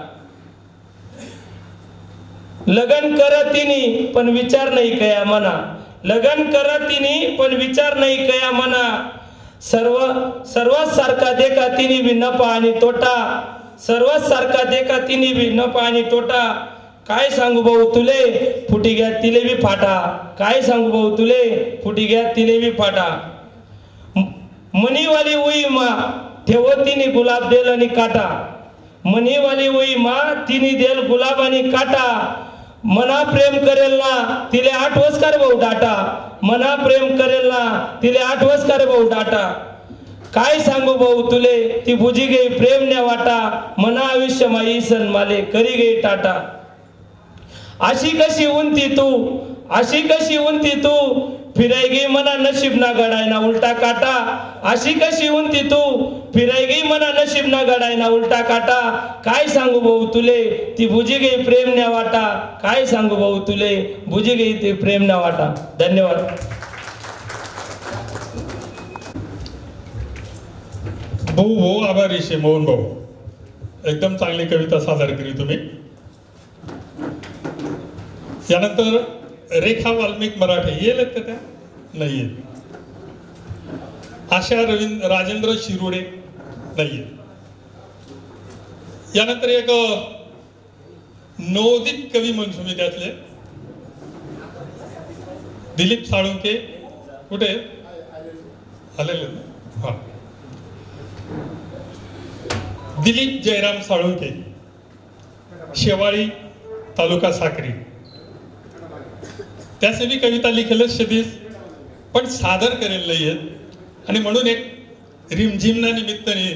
लगन करतिनी पण विचार नाही कया मना. लगन करतिनी पण विचार नाही कया मना. सर्वच सारखा देखा तिनी भी नफा आणि तोटा. सर्वच सारखा देखा तिनी भी नफा आणि तोटा. काय सांगू भाऊ तुले, फुटी गया तिले भी फाटा. काय सांगू भाऊ तुले, फुटी गया तिले भी फाटा. मनीवाली उई मा ठेवो तिनी गुलाब देल आणि काटा. मनीवाली उई मा तिनी देल गुलाब आणि काटा. मना प्रेम करेल ना तिले आठवस कर भाऊ डाटा. मना प्रेम करेल ना तिले आठवस कर भाऊ डाटा. काय सांगू भाऊ तुले, ती बुजी गई प्रेमन्या वाटा, मना आयुष्य माईसन माले करी गई टाटा. अशी कशी उंती तू, अशी कशी उंती तू, फिराई गई मना नशीब ना गडाय ना उलटा काटा अशी कशी उंती तू फिराई गई मना नशीब ना गडाय ना उलटा काटा काय सांगू भाऊ तुले ती बुजी गई प्रेम न्या वाटा काय सांगू भाऊ तुले बुजी गई ती प्रेम न्या वाटा. धन्यवाद. भाऊ आभारी शे मोहन भाऊ, एकदम चांगली कविता सादर केली तुम्ही. यानंतर रेखा वाल्मिक मराठे येईल का त्या? नाही येत. आशा राजेंद्र शिरोडे नाही येत. यानंतर एक नवोदित कवी म्हणतो मी त्यातले दिलीप साळुंके. कुठे आलेले? हा, दिलीप जयराम साळुंके, शेवाळी तालुका साक्री. त्याचे बी कविता लिखेलच शेतीस, पण सादर करेल नाही आहेत. आणि म्हणून एक रिमझिमना निमित्ताने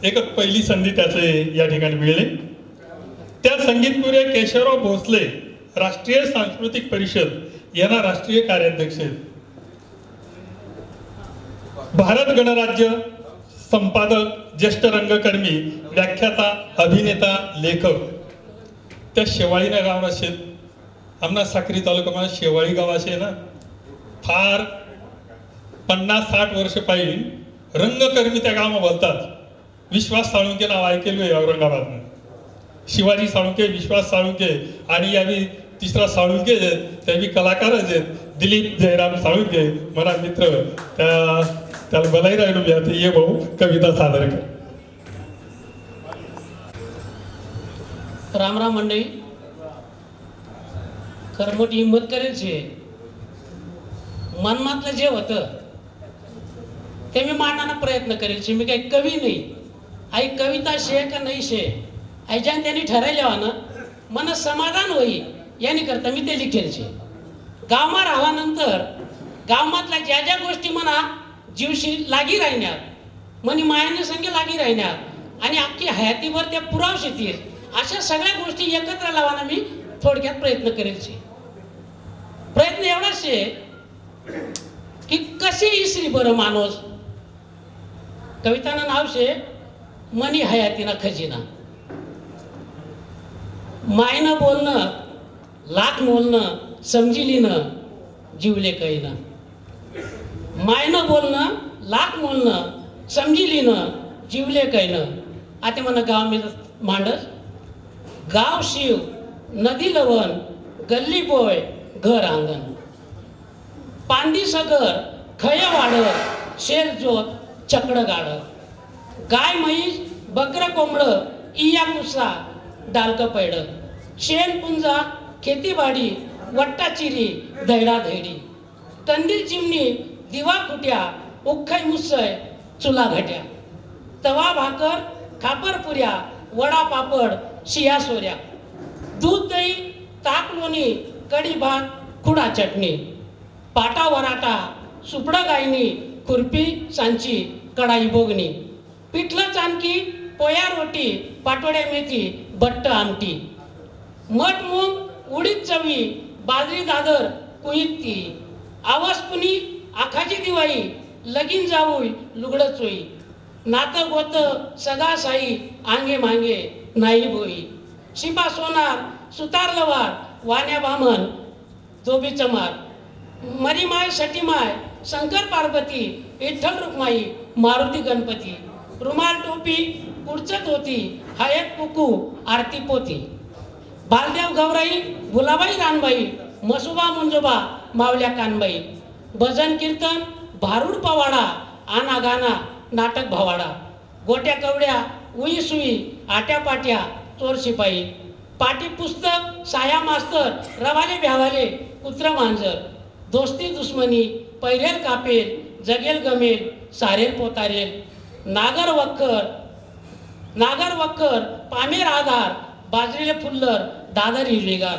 एक पहिली संधी त्याचे या ठिकाणी मिळाली. त्या संगीतपुरे केशवराव भोसले राष्ट्रीय सांस्कृतिक परिषद यांना राष्ट्रीय कार्याध्यक्ष आहेत. भारत गणराज्य संपादक, ज्येष्ठ रंगकर्मी, व्याख्याता, अभिनेता, लेखक. त्या शेवाळीना गाव असेल, आमना साक्री तालुका शेवाळी गाव असे ना, फार 50-60 वर्ष पाहिजे रंगकर्मी त्या गावात बोलतात. विश्वास साळुंके नाव ऐकेल औरंगाबाद. शिवाजी साळुंके, विश्वास साळुंके आणि यावी तिसरा साळुंके त्या बी कलाकारच आहेत. दिलीप जयराम साळुंके मला मित्र, त्याला मलाही राहिलो मी आता. ये भाऊ कविता सादर कर. राम राम मंडळी. कर्मोटी हिंमत करेल छे. मनातलं जे होतं ते मी मांडण्याचा प्रयत्न करेल छे. मी काही कवी नाही. आई कविता शे का नाही शे आई ज्याने त्यांनी ठरायला ना मन समाधान होई याने करता मी ते लिखेल छे. गावमा राहानंतर गावमातल्या ज्या ज्या गोष्टी म्हणा जीवशी लागी राहण्यात मनी मायाने संगे लागी राहण्यात आणि अख्खी हयातीवर त्या पुराव शेतीस अशा सगळ्या गोष्टी एकत्र लावाना मी थोडक्यात प्रयत्न करेल छे. प्रयत्न एवढाच शे की कशी इसरी बरं माणूस. कवितानं नाव शे मनी हयातीना खजिना. मायनं बोलणं लाख बोलणं समजिलीनं जीवले कळीनं. मायनं बोलणं लाख बोलणं समजिलीनं जीवले कळीनं. आता म्हणा गाव मी मांडस. गाव शिव नदी लवण गल्ली बोय घर अंगण. पांदी सगर खय वाढ शेर जोत चकड गाड. गाय म्हैस बकर कोंबड इया कुसा डालक पैड. शेण पुंजा खेतीबाडी वट्टा चिरी धैडा धैडी. कंदील चिमणी दिवा खुट्या उखै मुसय चुला घट्या. तवा भाकर खापर पुऱ्या वडा पापड शिया सोऱ्या. दूध दही ताक लोणी कढी भात खुडा चटणी. पाटा वराटा सुपडा गायनी खुरपी सांची कढाई बोगणी. पिठलं चानकी पोया रोटी पाटोड्या मेथी बट्ट आमटी. मठ मूग उडीद चवी बाजरी दादर कुईत ती. आवासपुनी आखाची दिवाळी लगीन जाऊई लुगडं चोई. नातं गोत सगा साई आंगे मांगे नाही बोई. शिपा सोनार सुतार लवार वाण्या बामन धोबी चमार. मरीमाय सटीमाय शंकर पार्वती विठ्ठल रुक्माई मारुती गणपती. रुमाल टोपी कुडचत होती हयत कुकू आरती पोती. बालदेव गौराई गुलाबाई रानबाई मसुबा मुंजोबा मावल्या कानबाई. भजन कीर्तन भारूड पवाडा आना गाना नाटक भवाडा. गोट्या कवड्या उई सुई आट्या पाट्या चोर शिपाई. पाटी पुस्तक साया मास्तर रवाले भ्यावाले कुत्र मांजर. दोस्ती दुश्मनी पैरेल कापेल जगेल गमेल सारेल पोतारेल. नागर वक्कर पामेर आधार बाजरीले फुल्लर दादर हिरवेगार.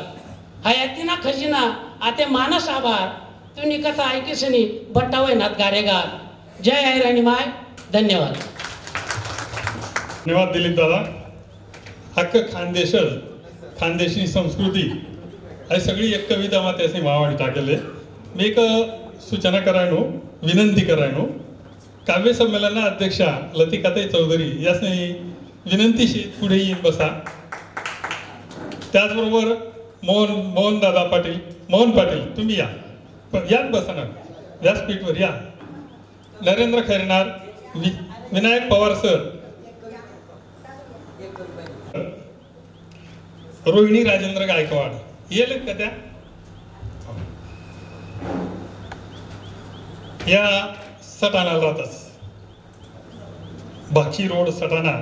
हयातीना खजिना आते मानस आभार तुम्ही कथा ऐकेसनी बट्टावयनात गारेगार. जय ऐराणी माय. धन्यवाद. धन्यवाद दिलीप दादा. हक्क खानदेशी संस्कृती ही सगळी एक कविता मा त्याचे मावाडी टाकले. मी एक सूचना करायनो, विनंती करायनो. काव्य संमेलना अध्यक्षा लतिकाताई चौधरी यासनी विनंतीशी पुढे येऊन बसा. त्याचबरोबर मोहन दादा पाटील, मोहन पाटील तुम्ही या, यात बसा ना, व्यासपीठवर या. नरेंद्र खैरनार, विनायक पवार सर, रोहिणी राजेंद्र गायकवाड येईल का त्या? या सटाणाला राहतात, बाकी रोड सटाणा.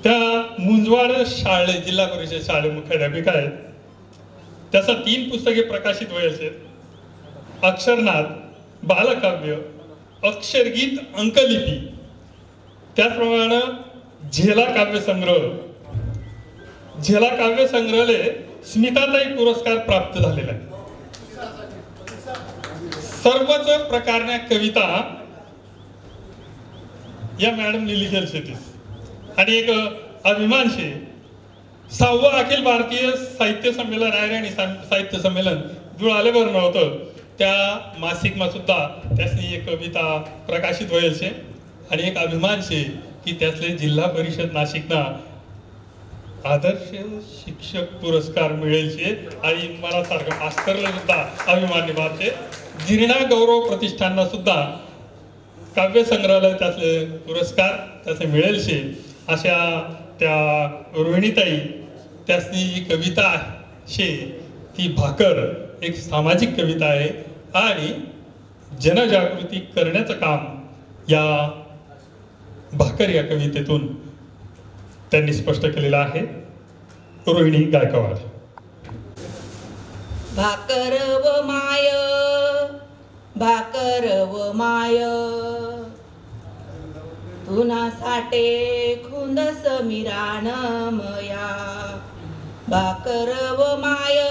त्या मुंजवाड शाळे, जिल्हा परिषद शाळे मुख्याध्यापिका आहेत. त्याचा 3 पुस्तके प्रकाशित व्हायचे. अक्षरनाथ, बालकाव्य, अक्षरगीत, अंकलिपी. त्याचप्रमाणे झेला काव्य संग्रह, झेला काव्य संग्रहालय स्मिताताई पुरस्कार प्राप्त झालेला आहे. सर्वच प्रकारच्या कविता या मॅडमने लिखेल शेतीस. आणि एक अभिमान शे 6वं अखिल भारतीय साहित्य संमेलन आणि साहित्य संमेलन जुळालेवर नव्हतं, त्या मासिकमा सुद्धा त्यासनी एक कविता प्रकाशित व्हायला शे. आणि एक अभिमान शे की त्यासले जिल्हा परिषद नाशिकना आदर्श शिक्षक पुरस्कार मिळेल शे. आणि मला सारखं मास्तरला सुद्धा अभिमानी बाबते जिरणा गौरव प्रतिष्ठानना सुद्धा काव्य संग्रहालय त्यासले पुरस्कार त्याचे मिळेल शे. अशा त्या रोहिणीताई त्यासनी ही कविता शे ती भाकर एक सामाजिक कविता आहे आणि जनजागृती करण्याचं काम या भाकर या कवितेतून त्यांनी स्पष्ट केलेलं आहे. रोहिणी गायकवाड. भाकर व माय, भाकर व माय, तुना साठे खुंद समीरान मया. भाकर व माय,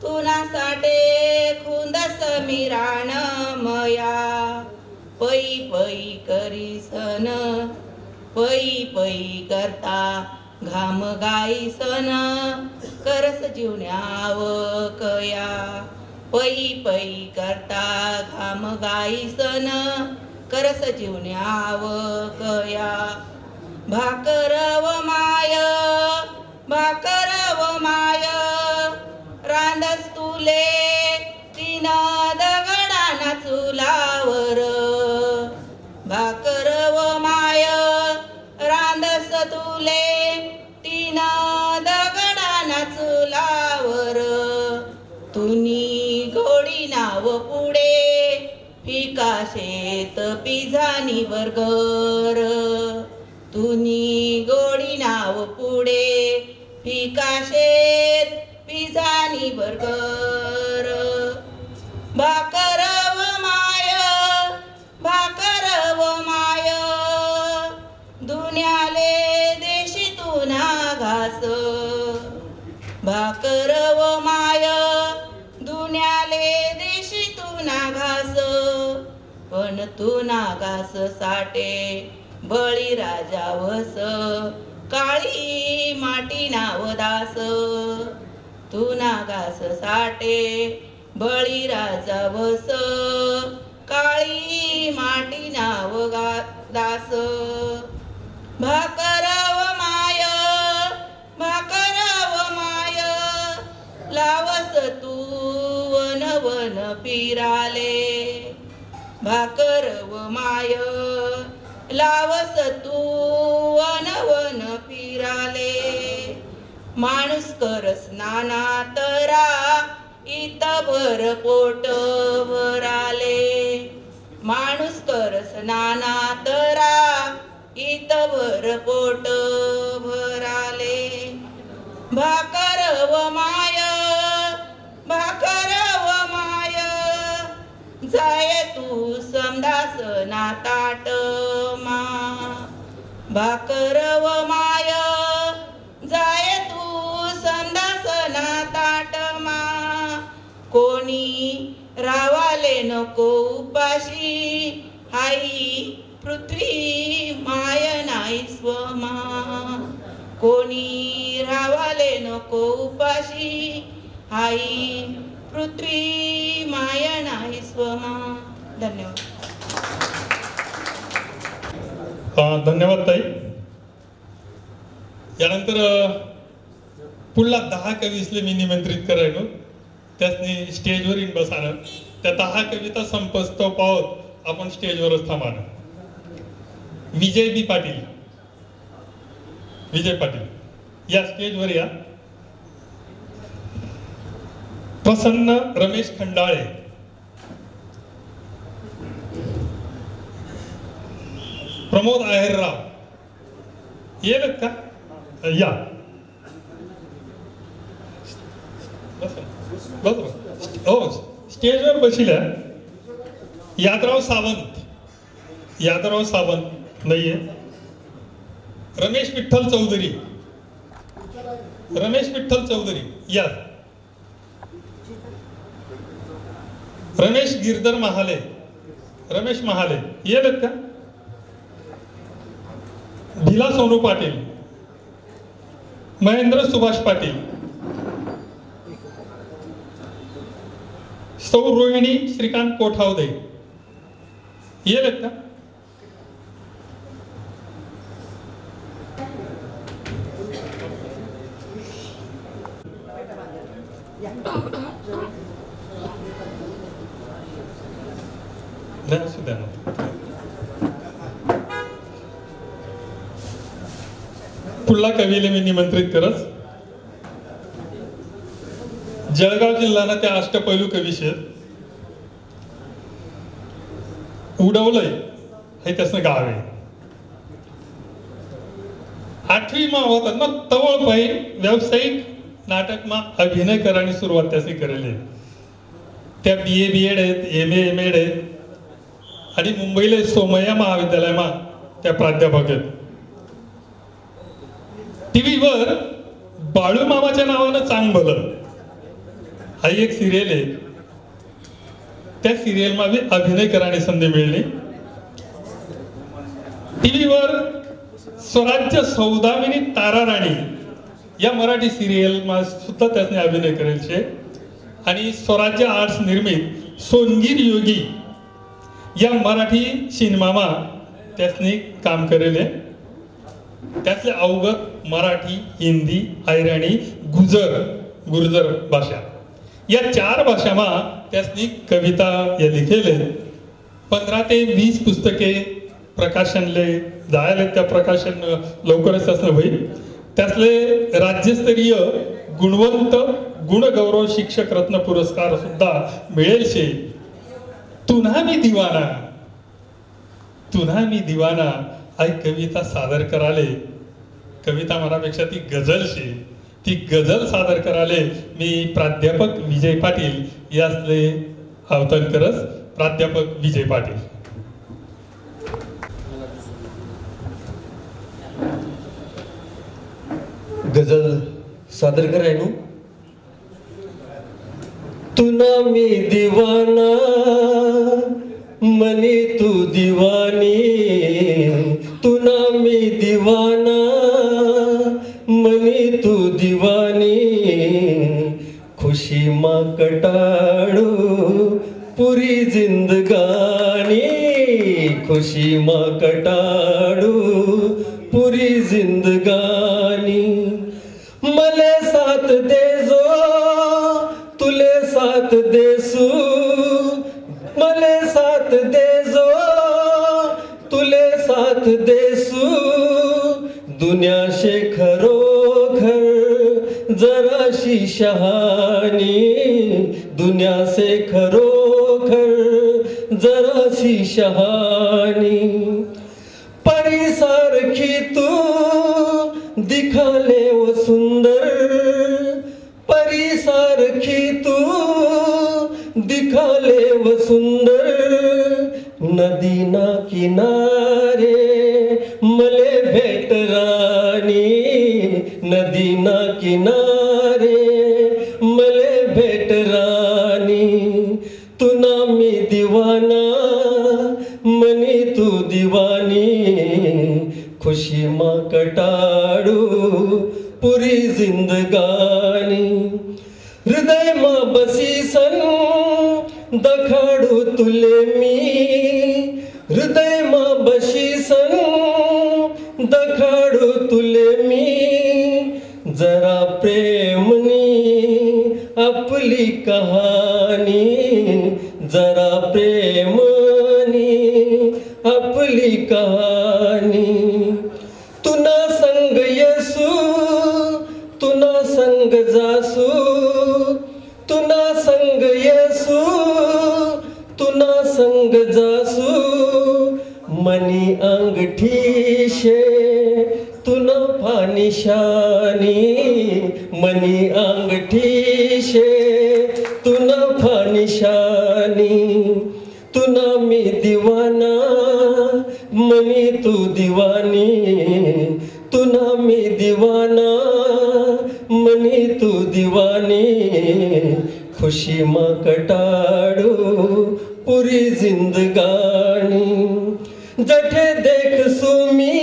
तुना साठे खुंद समीरान मया. पै पै करीसन, पै पै करता घाम गाईसन, करस जीवन्याव कया. पै पै करता घाम गाईसन, करस जीवन्याव कया. भाकर व माय, भाकर व माय, रांदस तुले 3 दगडाना चुलावर. भाकर व माय, रांदस तुले 3 दगडाना चुलावर. तुनी गोडी नाव पुढे फिका शेत पिझानी बर्गर. तुनी गोडी नाव पुढे फिका शेत पिझानी बर्गर. भाकर व माय, भाकर व माय, दुन्याले देशीतून घास. भाकर व माय, दुन्याले देशीतून घास. पण तुना घास साठे बळीराजा वस, काळी माटी नाव दास. तुना घास साठे बळीराजा वस, काळी माटी नाव दास. भाकर व माय, भाकर व माय, लावस तू वन वन फिराले. भाकर व माय, लावस तू वन वन फिराले. माणूस करस नाना तरा, इतभर पोट भराले. माणूस करस नाना तरा, इतभर पोट भराले. भाकर व माय, भाकर व माय, जाय तू समदास ना ताट मा. भाकर व माय, जाय तू समदास ना ताट मा. कोणी रावाले नको उपाशी, आई पृथ्वी माय नाही स्वमा. कोणी रावाले नको उपाशी, आई पृथ्वी माया नाही स्वमा. धन्यवाद. धन्यवाद ताई. यानंतर पुढला 10 कवीसले मी निमंत्रित करायलो. त्यासनी स्टेजवर येऊन बसानं. त्या 10 कविता संपस्तो पावत आपण स्टेजवरच थांबानं. विजय बी पाटील, विजय पाटील या स्टेजवर या. प्रसन्न रमेश खंडाळे, प्रमोद आहेरराव येल का? या हो स्टेजवर बसिल्या. यादराव सावंत, यादराव सावंत नाहीये. रमेश विठ्ठल चौधरी, रमेश विठ्ठल चौधरी या. रमेश गिरधर महाले, रमेश महाले येल का? भिला सोनू पाटील, महेंद्र सुभाष पाटील, सौ रोहिणी श्रीकांत कोठावदे येल का? पुढला कवीला मी निमंत्रित करत. जळगाव जिल्ह्यानं त्या अष्टपैलू कवीशेर उडवलंय हे त्याचं गाव आहे. 8वी मा होता ना तवळ पायी व्यावसायिक नाटक मा अभिनय करायची सुरुवात त्याची करेली. त्या BA BEd आहेत, MA MAd आहेत आणि मुंबईला सोमय्या महाविद्यालयामा त्या प्राध्यापक आहेत. टीव्हीवर बाळू मामाच्या नावानं चांग भलं हा एक सिरियल आहे. त्या सिरियल मा अभिनय करायची संधी मिळली. टीव्हीवर स्वराज्य सौदामिनी तारा राणी या मराठी सिरियल मा सुद्धा त्याने अभिनय करेल छे. आणि स्वराज्य आर्ट्स निर्मित सोनगीर योगी या मराठी सिनेमामा त्याने काम करेले. त्यातले अवगत मराठी, हिंदी, ऐराणी, गुर्जर भाषा या 4 भाषामा त्यासनी कविता या लिखेले. 15 ते 20 पुस्तके प्रकाशनले जायले. त्या प्रकाशन लवकरच असणं होईल. त्यातले राज्यस्तरीय गुणवंत गुणगौरव शिक्षक रत्न पुरस्कार सुद्धा मिळेल शे. तुन्हा मी दिवाना, तुन्हा मी दिवाना आई कविता सादर कराले. कविता मनापेक्षा ती गझल शे. ती गझल सादर कराले मी प्राध्यापक विजय पाटील यासले आवाहन करस. प्राध्यापक विजय पाटील. गझल सादर करायनो. तुना मी दिवाना मनी तू दीवानी, तुना मी दीवाना मनी तू दीवानी. खुशी मा कटाड़ू पूरी जिंदगानी, खुशी मा कटाड़ू पूरी जिंदगानी. मले साथ दे जो तुले साथ देसू, मले साथ दे जो तुले साथ देसू. दुनिया से खरोखर जराशी शहानी, दुनिया से खरोखर जराशी शहानी. परिसारखी तू दिखाले वो सुंदर, परिसारखी तू दिखाले वो सुंदर. नदी ना किनारे मले भेट रानी, नदी ना किनारे मले भेट रानी. तुना मी दिवाना मनी तू दीवानी. खुशी मा कटाड़ू पूरी जिंदगानी. हृदय मा बसी सन दखाडू तुले मी, हृदय मा बसी सन दखाडू तुले मी, जरा प्रेमनी आपली कहाणी, जरा प्रेमनी आपली कहाणी. तुना संग येसू तुना संग जासू, तुना संग येसू तुना संग जासू, मनी अंगठीशे तुना फानिशानी, मनी अंगठीशे तुना फानिशानी. तुना मी दिवाना मनी तू दिवानी, तुना मी दिवाना मनी तू दिवानी. खुशी मा कटाडू पुरी जिंदगानी, जठे देख सुमी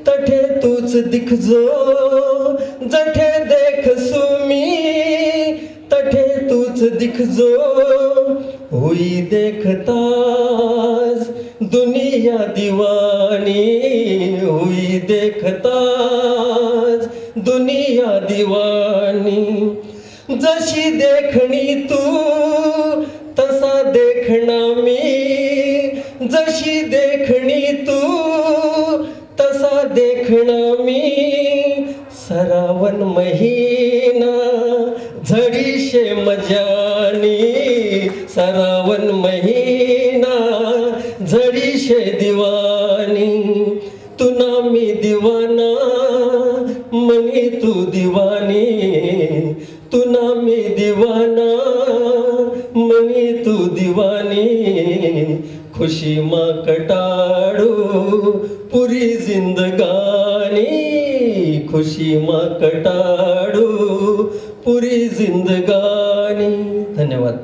तठे तूच दिखजो, जठे देख सुमी तठे तूच दिखजो. हुई देखताज दुनिया दीवानी, हुई देखताज दुनिया दीवानी. जशी देखणी तू तसा देखणा मी, जशी देखणी तू तसा देखणा मी. सरावन महिना झडीशे मजानी, सरावन महिना झडीशे दिवानी. तुना मी दिवाना मनी तू दिवानी, तुना मी दिवाना मनी तू दिवानी. खुशी मा कटाडू पुरी जिंदगानी, खुशी मा कटाडू पुरी जिंदगानी. धन्यवाद.